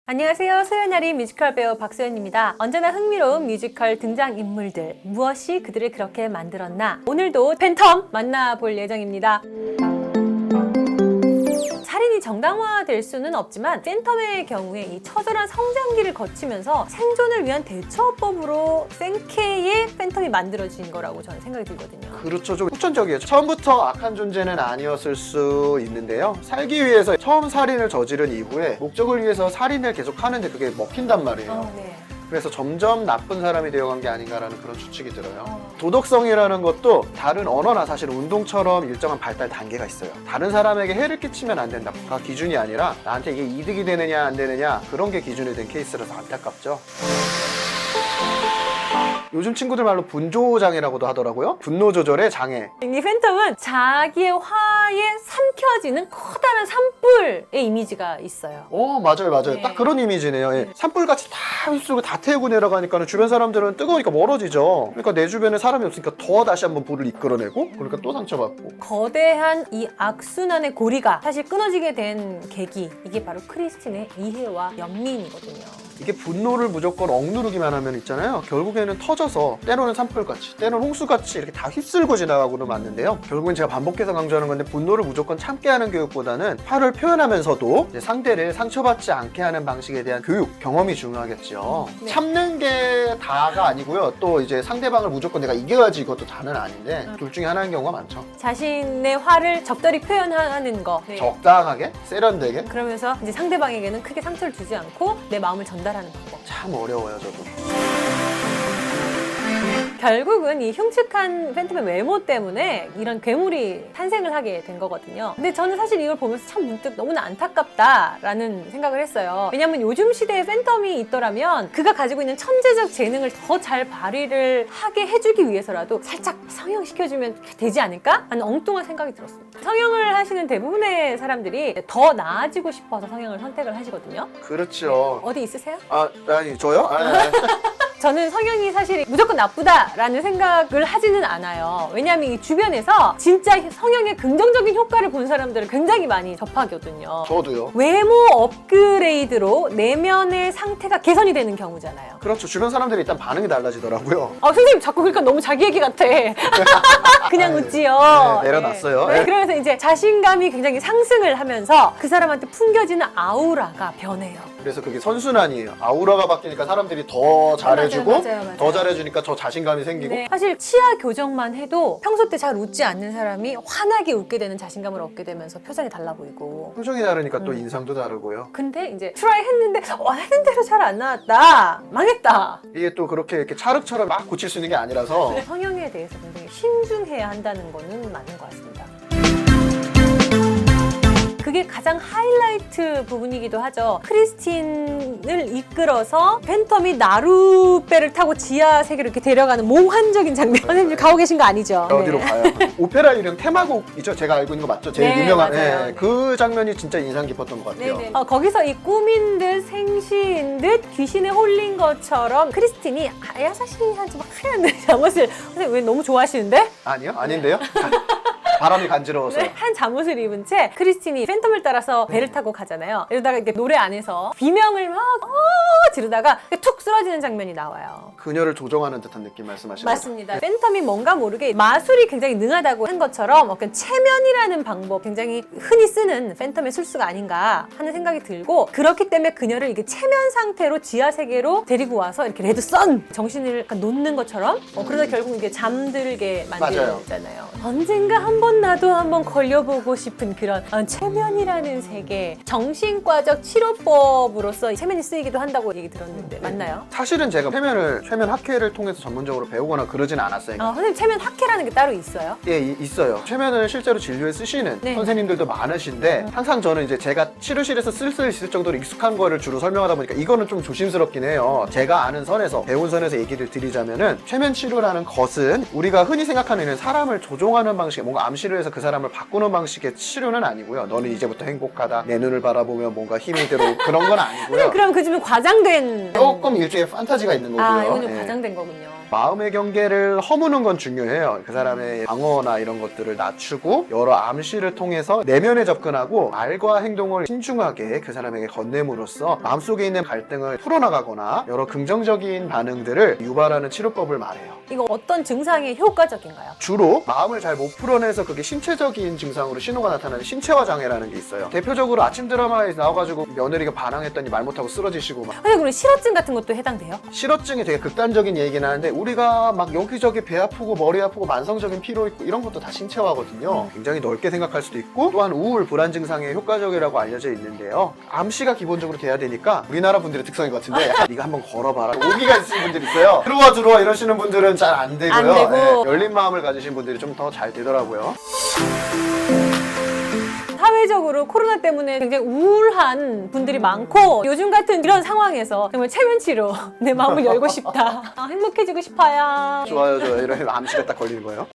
안녕하세요. 소연아리 뮤지컬 배우 박소연입니다. 언제나 흥미로운 뮤지컬 등장인물들, 무엇이 그들을 그렇게 만들었나? 오늘도 팬텀 만나볼 예정입니다. 살인이 정당화될 수는 없지만 팬텀의 경우에 이 처절한 성장기를 거치면서 생존을 위한 대처법으로 생케의 팬텀이 만들어진 거라고 저는 생각이 들거든요. 그렇죠. 좀 후천적이에요. 처음부터 악한 존재는 아니었을 수 있는데요. 살기 위해서 처음 살인을 저지른 이후에 목적을 위해서 살인을 계속 하는데 그게 먹힌단 말이에요. 네. 그래서 점점 나쁜 사람이 되어간 게 아닌가라는 그런 추측이 들어요. 도덕성이라는 것도 다른 언어나 사실 운동처럼 일정한 발달 단계가 있어요. 다른 사람에게 해를 끼치면 안 된다가 기준이 아니라 나한테 이게 이득이 되느냐 안 되느냐 그런 게 기준이 된 케이스라서 안타깝죠. 요즘 친구들 말로 분조장애라고도 하더라고요. 분노 조절의 장애. 이 팬텀은 자기의 화에 삼켜지는 커다란 산불의 이미지가 있어요. 맞아요. 네. 딱 그런 이미지네요. 예. 산불같이 다 휩쓸고 다 태우고 내려가니까 주변 사람들은 뜨거우니까 멀어지죠. 그러니까 내 주변에 사람이 없으니까 더 다시 한번 불을 이끌어내고 그러니까 또 상처받고. 거대한 이 악순환의 고리가 사실 끊어지게 된 계기, 이게 바로 크리스틴의 이해와 연민이거든요. 이게 분노를 무조건 억누르기만 하면 있잖아요. 결국에는 터져서 때로는 산불같이 때로는 홍수같이 이렇게 다 휩쓸고 지나가고는 맞는데요. 결국엔 제가 반복해서 강조하는 건데 분노를 무조건 참게 하는 교육보다는 화를 표현하면서도 이제 상대를 상처받지 않게 하는 방식에 대한 교육, 경험이 중요하겠죠. 네. 참는 게 다가 아니고요. 또 이제 상대방을 무조건 내가 이겨야지 이것도 다는 아닌데 둘 중에 하나인 경우가 많죠. 자신의 화를 적절히 표현하는 거. 네. 적당하게, 세련되게. 그러면서 이제 상대방에게는 크게 상처를 주지 않고 내 마음을 전달하는 방법. 참 어려워요, 저도. 결국은 이 흉측한 팬텀의 외모 때문에 이런 괴물이 탄생을 하게 된 거거든요. 근데 저는 사실 이걸 보면서 참 문득 너무나 안타깝다라는 생각을 했어요. 왜냐면 요즘 시대에 팬텀이 있더라면 그가 가지고 있는 천재적 재능을 더 잘 발휘를 하게 해주기 위해서라도 살짝 성형시켜주면 되지 않을까? 하는 엉뚱한 생각이 들었습니다. 성형을 하시는 대부분의 사람들이 더 나아지고 싶어서 성형을 선택을 하시거든요. 그렇죠. 어디 있으세요? 아니, 저요? 아니. 저는 성형이 사실 무조건 나쁘다라는 생각을 하지는 않아요. 왜냐하면 이 주변에서 진짜 성형의 긍정적인 효과를 본 사람들을 굉장히 많이 접하거든요. 저도요. 외모 업그레이드로 내면의 상태가 개선이 되는 경우잖아요. 그렇죠. 주변 사람들이 일단 반응이 달라지더라고요. 선생님 자꾸 그러니까 너무 자기 얘기 같아. 그냥 아유, 웃지요. 네, 내려놨어요. 네. 네. 그러면서 이제 자신감이 굉장히 상승을 하면서 그 사람한테 풍겨지는 아우라가 변해요. 그래서 그게 선순환이에요. 아우라가 바뀌니까 사람들이 더 잘해주고 맞아요. 더 잘해주니까 더 자신감이 생기고. 네. 사실 치아 교정만 해도 평소 때 잘 웃지 않는 사람이 환하게 웃게 되는 자신감을 얻게 되면서 표정이 달라 보이고. 표정이 다르니까 또 인상도 다르고요. 근데 이제 트라이 했는데 하는 대로 잘 안 나왔다. 망했다. 이게 또 그렇게 이렇게 찰흙처럼 막 고칠 수 있는 게 아니라서 성형에 대해서 굉장히 신중해야 한다는 거는 맞는 것 같습니다. 그게 가장 하이라이트 부분이기도 하죠. 크리스틴을 이끌어서 팬텀이 나룻배를 타고 지하 세계로 이렇게 데려가는 몽환적인 장면. 선생님 가고 계신 거 아니죠? 어디로 네. 가요? 오페라 이름 테마곡이죠. 제가 알고 있는 거 맞죠? 제일 네, 유명한. 맞아요. 네, 그 장면이 진짜 인상 깊었던 것 같아요. 네네. 거기서 이 꿈인 듯 생시인 듯 귀신에 홀린 것처럼 크리스틴이 야사시한 좀 하얀 잠옷을 선생님 왜 너무 좋아하시는데? 아니요? 아닌데요? 바람이 간지러워서. 네, 한 잠옷을 입은 채 크리스틴이 팬텀을 따라서 배를 타고 가잖아요. 이러다가 이렇게 노래 안에서 비명을 막 지르다가 툭 쓰러지는 장면이 나와요. 그녀를 조종하는 듯한 느낌 말씀하시는 거죠? 맞습니다. 팬텀이 뭔가 모르게 마술이 굉장히 능하다고 한 것처럼 어떤 체면이라는 방법, 굉장히 흔히 쓰는 팬텀의 술수가 아닌가 하는 생각이 들고, 그렇기 때문에 그녀를 이게 체면 상태로 지하 세계로 데리고 와서 이렇게 레드 선 정신을 약간 놓는 것처럼 그러다 결국 이게 잠들게 만들잖아요. 언젠가 한번 나도 한번 걸려보고 싶은 그런 체면이라는 세계, 정신과적 치료법으로서 체면이 쓰이기도 한다고 얘기 들었는데 맞나요? 사실은 제가 최면 학회를 통해서 전문적으로 배우거나 그러진 않았어요. 선생님 체면 학회라는 게 따로 있어요? 예, 있어요. 최면을 실제로 진료에 쓰시는 네. 선생님들도 많으신데 항상 저는 이제 제가 치료실에서 쓸 수 있을 정도로 익숙한 거를 주로 설명하다 보니까 이거는 좀 조심스럽긴 해요. 제가 아는 선에서, 배운 선에서 얘기를 드리자면은 최면 치료라는 것은 우리가 흔히 생각하는 사람을 조종하는 방식, 뭔가 암시를 해서 그 사람을 바꾸는 방식의 치료는 아니고요. 너는 이제부터 행복하다, 내 눈을 바라보며 뭔가 힘이 들어 그런 건 아니고요. 그럼 그 집은 과장된 조금 일종의 판타지가 있는 거고요. 이건 좀 예. 과장된 거군요. 마음의 경계를 허무는 건 중요해요. 그 사람의 방어나 이런 것들을 낮추고 여러 암시를 통해서 내면에 접근하고 말과 행동을 신중하게 그 사람에게 건네므로써 마음속에 있는 갈등을 풀어나가거나 여러 긍정적인 반응들을 유발하는 치료법을 말해요. 이거 어떤 증상이 효과적인가요? 주로 마음을 잘 못 풀어내서 그게 신체적인 증상으로 신호가 나타나는 신체화 장애라는 게 있어요. 대표적으로 아침 드라마에 나와가지고 며느리가 반항했더니 말 못하고 쓰러지시고 막 선생님, 그럼 실어증 같은 것도 해당돼요? 실어증이 되게 극단적인 얘기긴 하는데 우리가 막 여기저기 배 아프고 머리 아프고 만성적인 피로 있고 이런 것도 다 신체화거든요. 굉장히 넓게 생각할 수도 있고 또한 우울, 불안 증상에 효과적이라고 알려져 있는데요. 암시가 기본적으로 돼야 되니까 우리나라 분들의 특성인 것 같은데 네가 한번 걸어봐라. 오기가 있으신 분들이 있어요. 들어와 이러시는 분들은 잘 안 되고요. 안 되고. 열린 마음을 가지신 분들이 좀 더 잘 되더라고요. 사회적으로 코로나 때문에 굉장히 우울한 분들이 많고 요즘 같은 이런 상황에서 정말 체면 치료 내 마음을 열고 싶다, 행복해지고 싶어요. 좋아요 이런 암시가 딱 걸리는 거예요.